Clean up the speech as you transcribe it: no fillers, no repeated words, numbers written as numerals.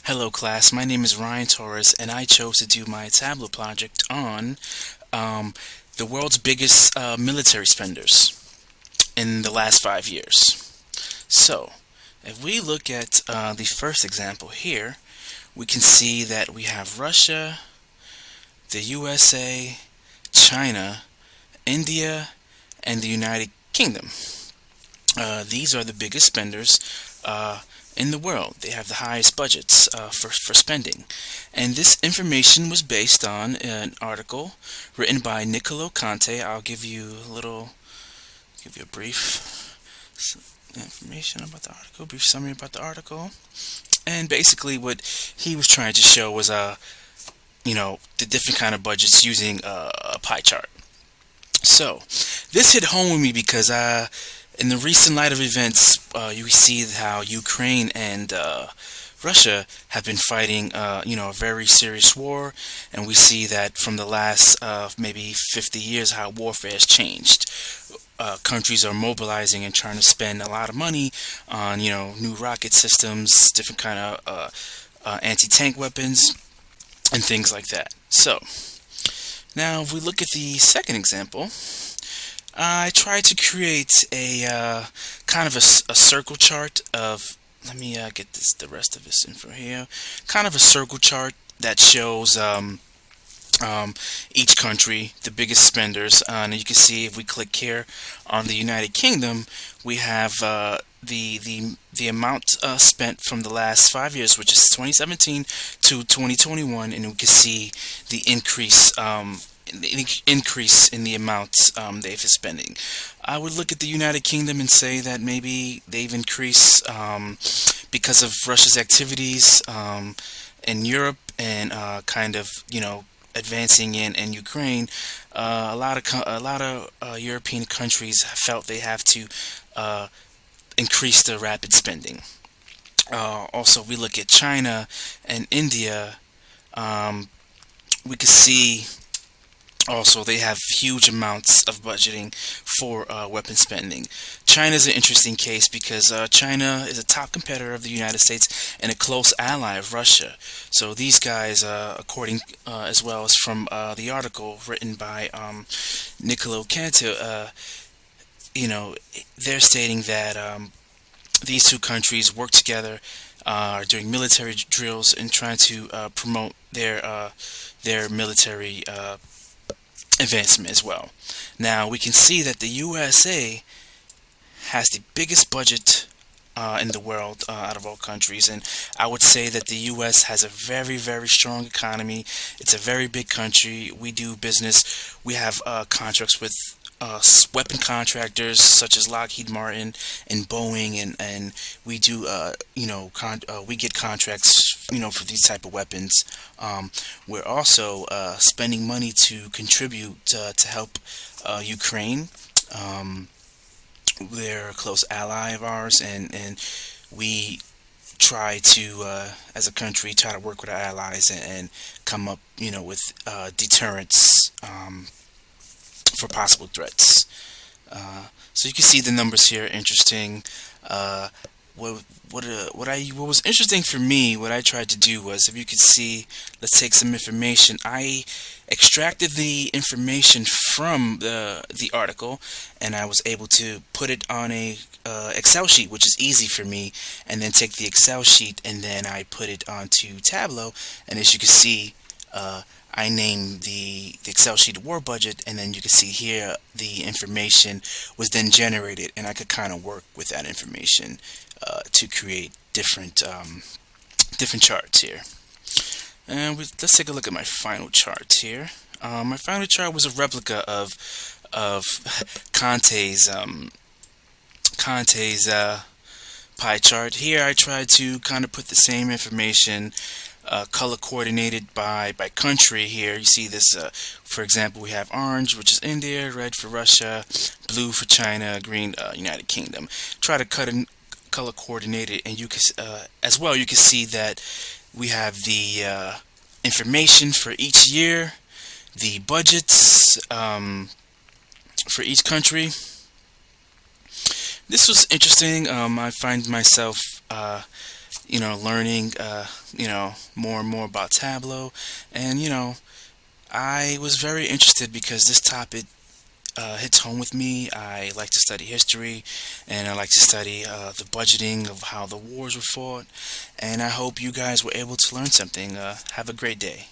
Hello class, my name is Ryan Torres and I chose to do my Tableau project on um, the world's biggest military spenders in the last 5 years. So, if we look at the first example here, we can see that we have Russia, the USA, China, India, and the United Kingdom. These are the biggest spenders in the world. They have the highest budgets for spending. And this information was based on an article written by Niccolo Conte. I'll give you a brief information about the article, brief summary about the article. And basically what he was trying to show was, the different kind of budgets using a pie chart. So, this hit home with me because in the recent light of events, you see how Ukraine and Russia have been fighting, a very serious war, and we see that from the last maybe 50 years, how warfare has changed. Countries are mobilizing and trying to spend a lot of money on, new rocket systems, different kind of anti-tank weapons, and things like that. So, now if we look at the second example, I tried to create a kind of a circle chart of. Let me get the rest of this info here. Kind of a circle chart that shows each country, the biggest spenders. And you can see if we click here on the United Kingdom, we have the amount spent from the last 5 years, which is 2017 to 2021, and we can see the increase in the amount they've been spending. I would look at the United Kingdom and say that maybe they've increased because of Russia's activities in Europe and kind of advancing in Ukraine. A lot of European countries felt they have to increase the rapid spending. Also, we look at China and India. We could see also, they have huge amounts of budgeting for weapon spending. China is an interesting case because China is a top competitor of the United States and a close ally of Russia. So these guys, according as well as from the article written by Niccolo Canto, they're stating that these two countries work together, are doing military drills and trying to promote their military advancement as well. Now we can see that the USA has the biggest budget in the world out of all countries, and I would say that the US has a very, very strong economy. It's a very big country. We do business. We have contracts with weapon contractors such as Lockheed Martin and Boeing, and we do we get contracts for these type of weapons. We're also spending money to contribute to help Ukraine. They're a close ally of ours, and we try to, as a country, try to work with our allies and come up, with deterrents for possible threats. So you can see the numbers here. Interesting. What was interesting for me, what I tried to do was, if you could see, let's take some information. I extracted the information from the article, and I was able to put it on a Excel sheet, which is easy for me, and then take the Excel sheet and then I put it onto Tableau, and as you can see, I named the Excel sheet war budget, and then you can see here the information was then generated, and I could kind of work with that information to create different charts here. And let's take a look at my final chart here. My final chart was a replica of Conte's pie chart. Here I tried to kind of put the same information color coordinated by country. Here you see this, for example, we have orange, which is India, red for Russia, blue for China, green United Kingdom. Try to cut and color coordinated, and you can as well, you can see that we have the information for each year, the budgets for each country. This was interesting. I find myself learning, more and more about Tableau. And, I was very interested because this topic hits home with me. I like to study history, and I like to study the budgeting of how the wars were fought. And I hope you guys were able to learn something. Have a great day.